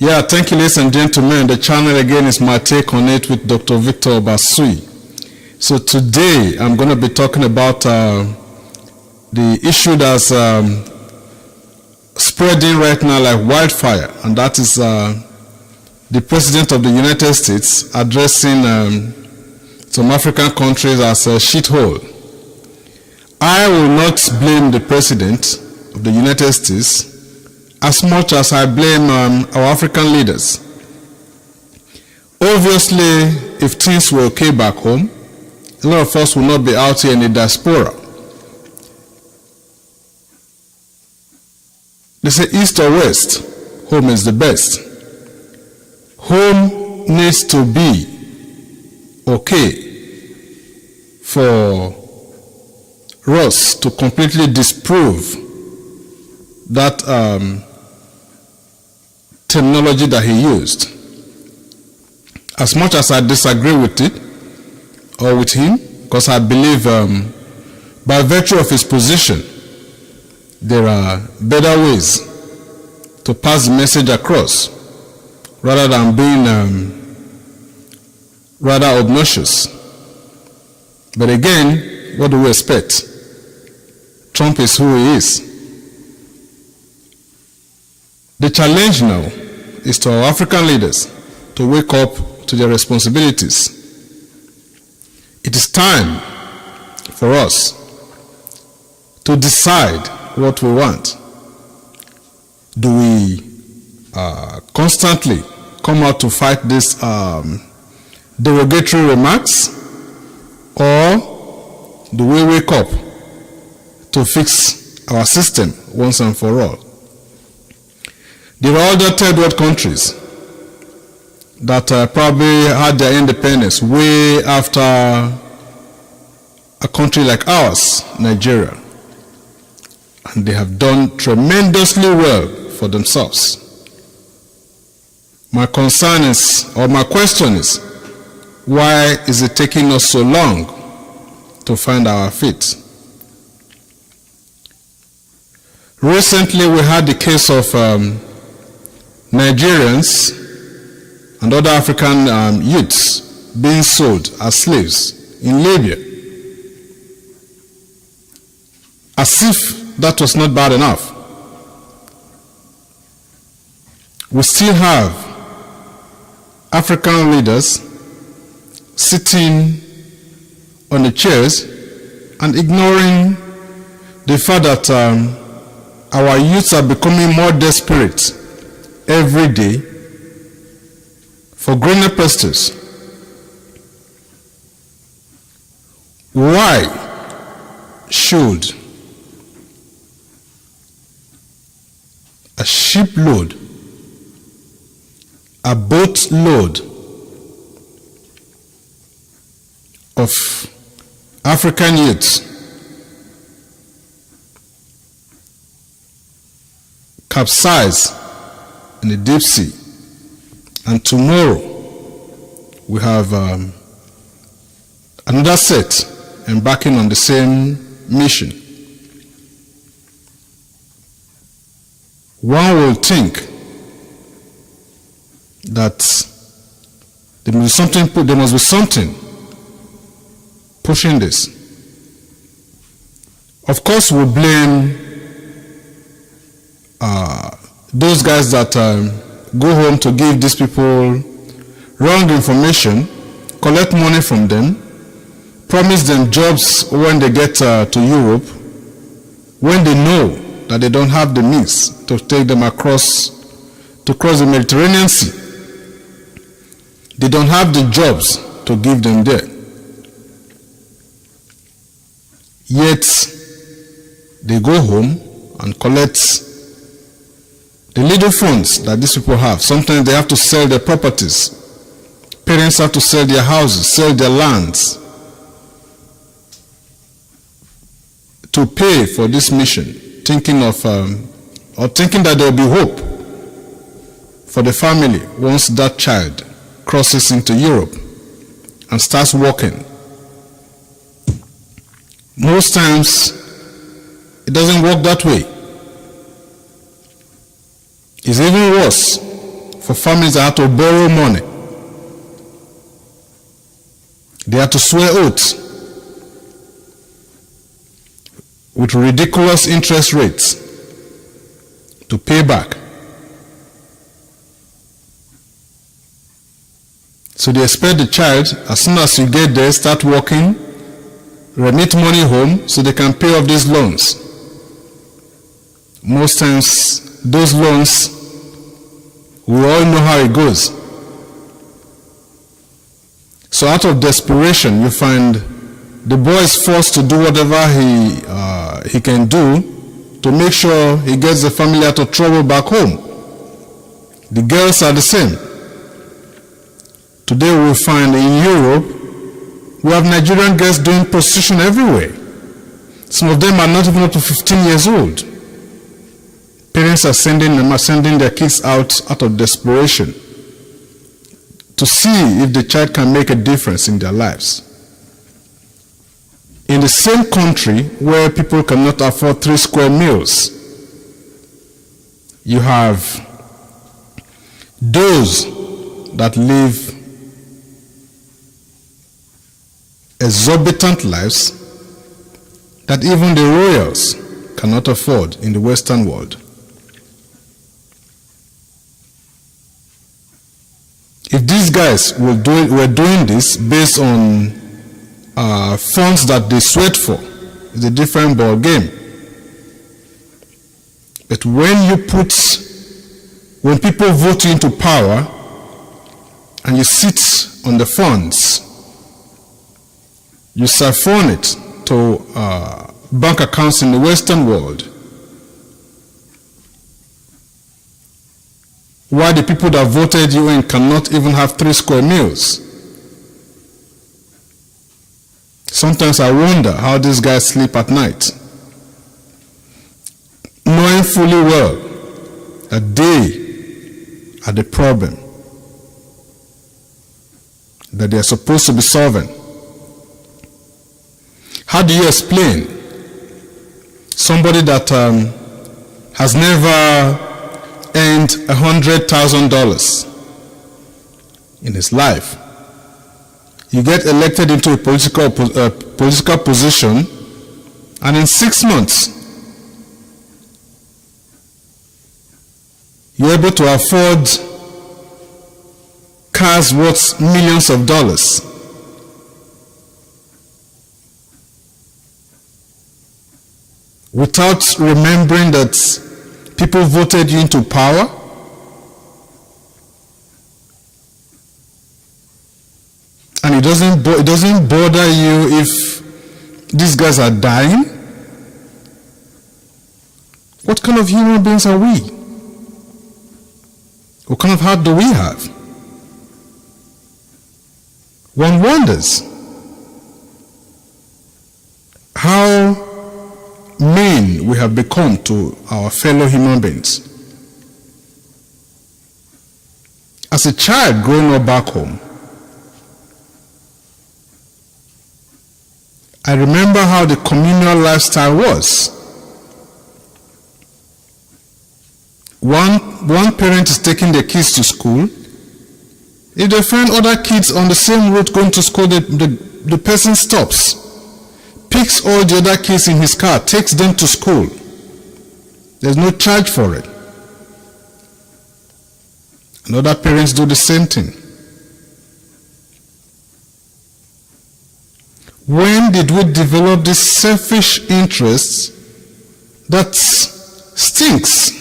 Yeah, thank you, ladies and gentlemen. The channel again is My Take on It with Dr. Victor Basui. So today I'm going to be talking about the issue that's spreading right now like wildfire, and that is the President of the United States addressing some African countries as a shithole. I will not blame the President of the United States as much as I blame our African leaders. Obviously, if things were okay back home, a lot of us will not be out here in the diaspora. They say east or west, home is the best. Home needs to be okay for Ross to completely disprove that terminology that he used. As much as I disagree with it or with him, because I believe by virtue of his position there are better ways to pass the message across rather than being rather obnoxious. But again, what do we expect? Trump is who he is. The challenge now is to our African leaders to wake up to their responsibilities. It is time for us to decide what we want. Do we constantly come out to fight these derogatory remarks, or do we wake up to fix our system once and for all? There are other third world countries that probably had their independence way after a country like ours, Nigeria. And they have done tremendously well for themselves. My concern is, or my question is, why is it taking us so long to find our feet? Recently we had the case of Nigerians and other African youths being sold as slaves in Libya. As if that was not bad enough, we still have African leaders sitting on the chairs and ignoring the fact that our youths are becoming more desperate every day for greener pastures. Why should a shipload, a boatload of African youths capsize in the deep sea, and tomorrow we have another set embarking on the same mission? One will think that there must be something pushing this. Of course, we blame those guys that go home to give these people wrong information, collect money from them, promise them jobs when they get to Europe, when they know that they don't have the means to take them across, to cross the Mediterranean Sea. They don't have the jobs to give them there. Yet, they go home and collect the little funds that these people have. Sometimes they have to sell their properties. Parents have to sell their houses, sell their lands to pay for this mission, thinking of, or thinking that there will be hope for the family once that child crosses into Europe and starts walking. Most times, it doesn't work that way. It's even worse for families that had to borrow money. They had to swear oaths with ridiculous interest rates to pay back. So they expect the child, as soon as you get there, start working, remit money home so they can pay off these loans. Most times, those loans, we all know how it goes. So out of desperation, you find the boy is forced to do whatever he can do to make sure he gets the family out of trouble back home. The girls are the same. Today we find in Europe, we have Nigerian girls doing prostitution everywhere. Some of them are not even up to 15 years old. Parents are sending their kids out of desperation to see if the child can make a difference in their lives. In the same country where people cannot afford 3 square meals, you have those that live exorbitant lives that even the royals cannot afford in the Western world. If these guys were doing this based on funds that they sweat for, it's a different ball game. But when people vote you into power and you sit on the funds, you siphon it to bank accounts in the Western world, why the people that voted you in cannot even have 3 square meals. Sometimes I wonder how these guys sleep at night, knowing fully well that they are the problem that they are supposed to be solving. How do you explain somebody that has never earned $100,000 in his life? You get elected into a political position, and in 6 months, you're able to afford cars worth millions of dollars. Without remembering that people voted you into power. And it doesn't bother you if these guys are dying. What kind of human beings are we? What kind of heart do we have? One wonders how mean we have become to our fellow human beings. As a child growing up back home, I remember how the communal lifestyle was. One parent is taking their kids to school. If they find other kids on the same route going to school, the person stops, picks all the other kids in his car, takes them to school. There's no charge for it. And other parents do the same thing. When did we develop this selfish interest that stinks?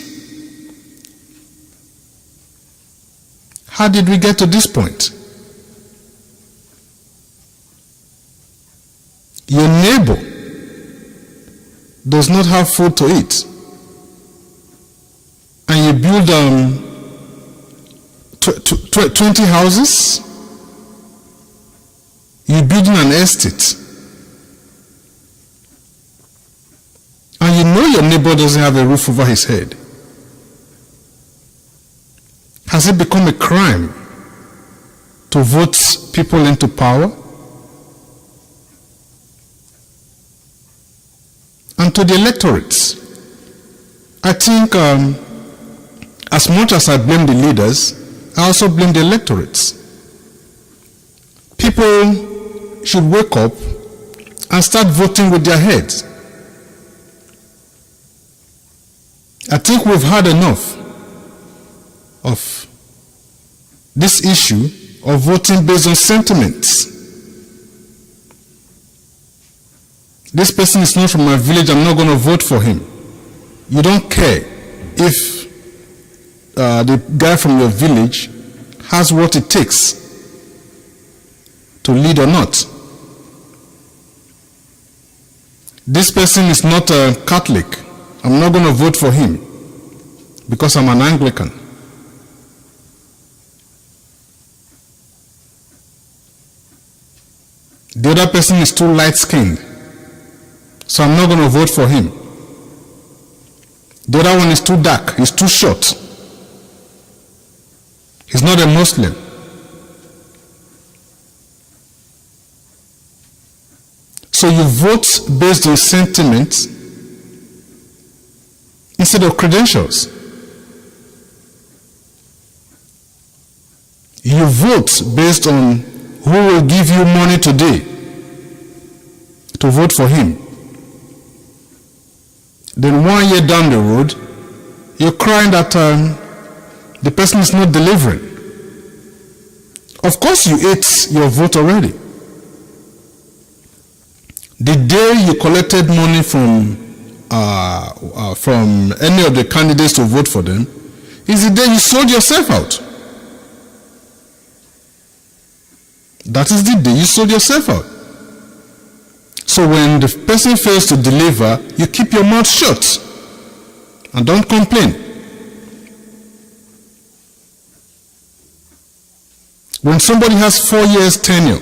How did we get to this point? Your neighbor does not have food to eat, and you build 20 houses. You're building an estate, and you know your neighbor doesn't have a roof over his head. Has it become a crime to vote people into power? And to the electorates, I think as much as I blame the leaders, I also blame the electorates. People should wake up and start voting with their heads. I think we've had enough of this issue of voting based on sentiments. This person is not from my village, I'm not going to vote for him. You don't care if the guy from your village has what it takes to lead or not. This person is not a Catholic. I'm not going to vote for him because I'm an Anglican. The other person is too light-skinned, so I'm not going to vote for him. The other one is too dark, he's too short. He's not a Muslim. So you vote based on sentiment instead of credentials. You vote based on who will give you money today to vote for him. Then 1 year down the road, you're crying that the person is not delivering. Of course you ate your vote already. The day you collected money from any of the candidates to vote for them is the day you sold yourself out. That is the day you sold yourself out. So when the person fails to deliver, you keep your mouth shut and don't complain. When somebody has 4 years tenure,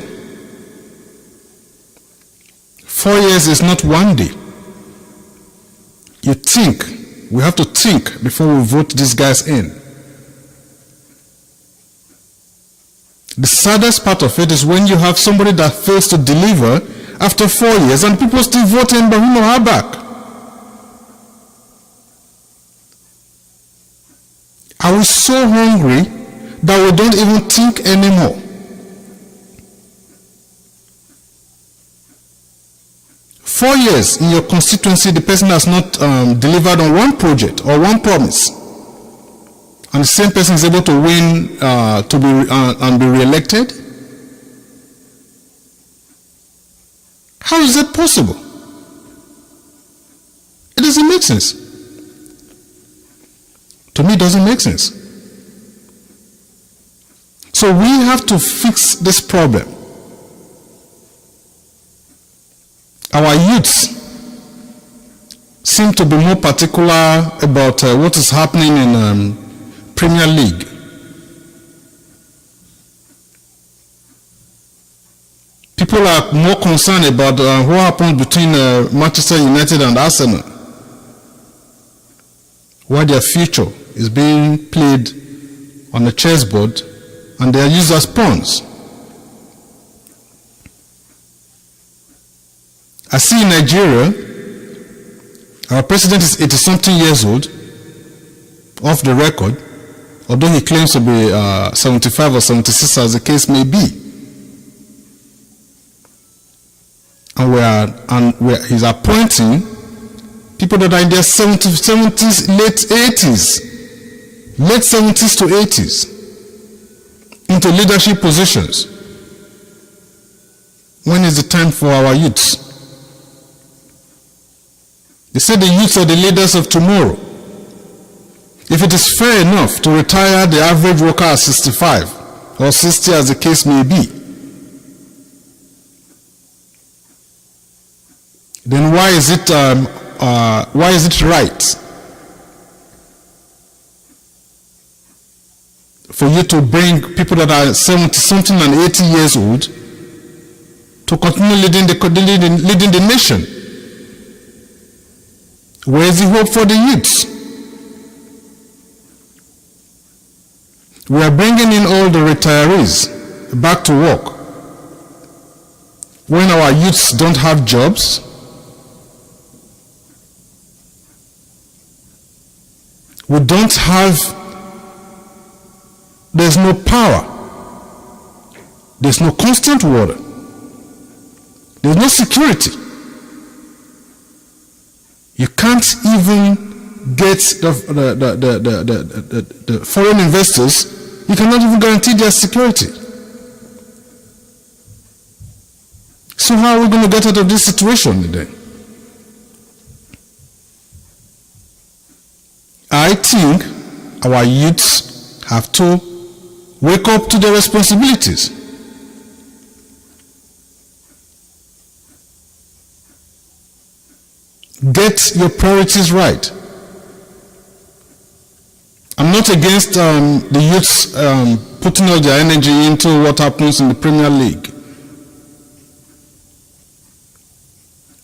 4 years is not 1 day. You think, we have to think before we vote these guys in. The saddest part of it is when you have somebody that fails to deliver after 4 years and people still voting but who know her back. Are we so hungry that we don't even think anymore? Four years in your constituency, the person has not delivered on one project or one promise, and the same person is able to win and be re-elected? How is that possible? It doesn't make sense. To me, it doesn't make sense. So we have to fix this problem. Our youths seem to be more particular about what is happening in Premier League. People are more concerned about what happens between Manchester United and Arsenal, where their future is being played on a chessboard and they are used as pawns. I see in Nigeria, our president is 80-something years old, off the record, although he claims to be 75 or 76 as the case may be. And he's appointing people that are in their 70s, late 70s to 80s, into leadership positions. When is the time for our youths? They say the youths are the leaders of tomorrow. If it is fair enough to retire the average worker at 65 or 60 as the case may be, then why is it right for you to bring people that are 70-something and 80 years old to continue leading the nation? Where is the hope for the youths? We are bringing in all the retirees back to work when our youths don't have jobs. We don't have There's no power. There's no constant water. There's no security. You can't even get the foreign investors. You cannot even guarantee their security. So how are we going to get out of this situation then? I think our youths have to wake up to their responsibilities. Get your priorities right. I'm not against the youths putting all their energy into what happens in the Premier League.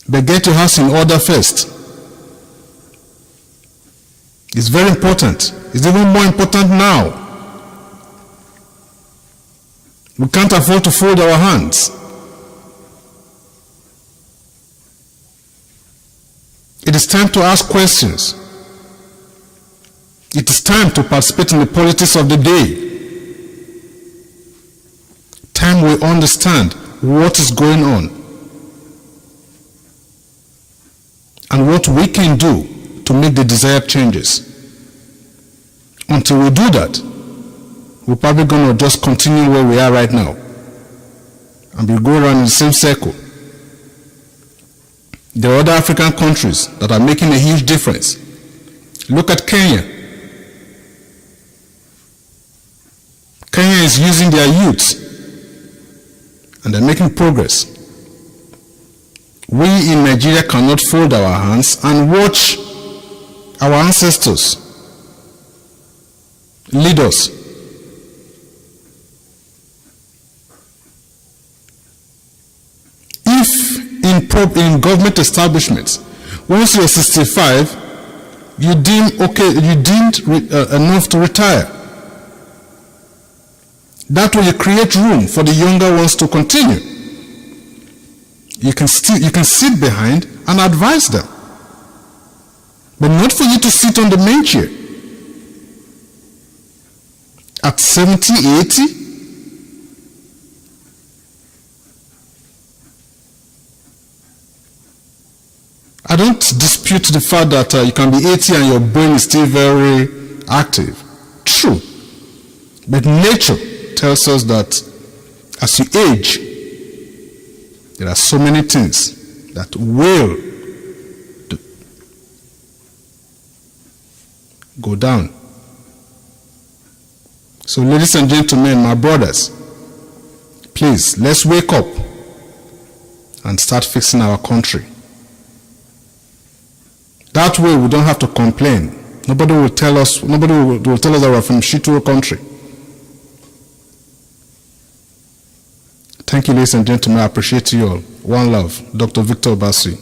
But get your house in order first. It's very important. It's even more important now. We can't afford to fold our hands. It is time to ask questions. It is time to participate in the politics of the day. Time we understand what is going on and what we can do to make the desired changes. Until we do that, we're probably going to just continue where we are right now and we'll go around in the same circle. There are other African countries that are making a huge difference. Look at Kenya. Kenya is using their youth and they're making progress. We in Nigeria cannot fold our hands and watch our ancestors lead us. If in government establishments, once you're 65, you deemed enough to retire. That way you create room for the younger ones to continue. You can sit behind and advise them. But not for you to sit on the main chair. At 70, 80, I don't dispute the fact that you can be 80 and your brain is still very active. True. But nature tells us that as you age, there are so many things that will go down. So ladies and gentlemen, my brothers, please, let's wake up and start fixing our country. That way we don't have to complain. Nobody will tell us that we're from Shituru country. Thank you, ladies and gentlemen. I appreciate you all. One love. Dr. Victor Bassi.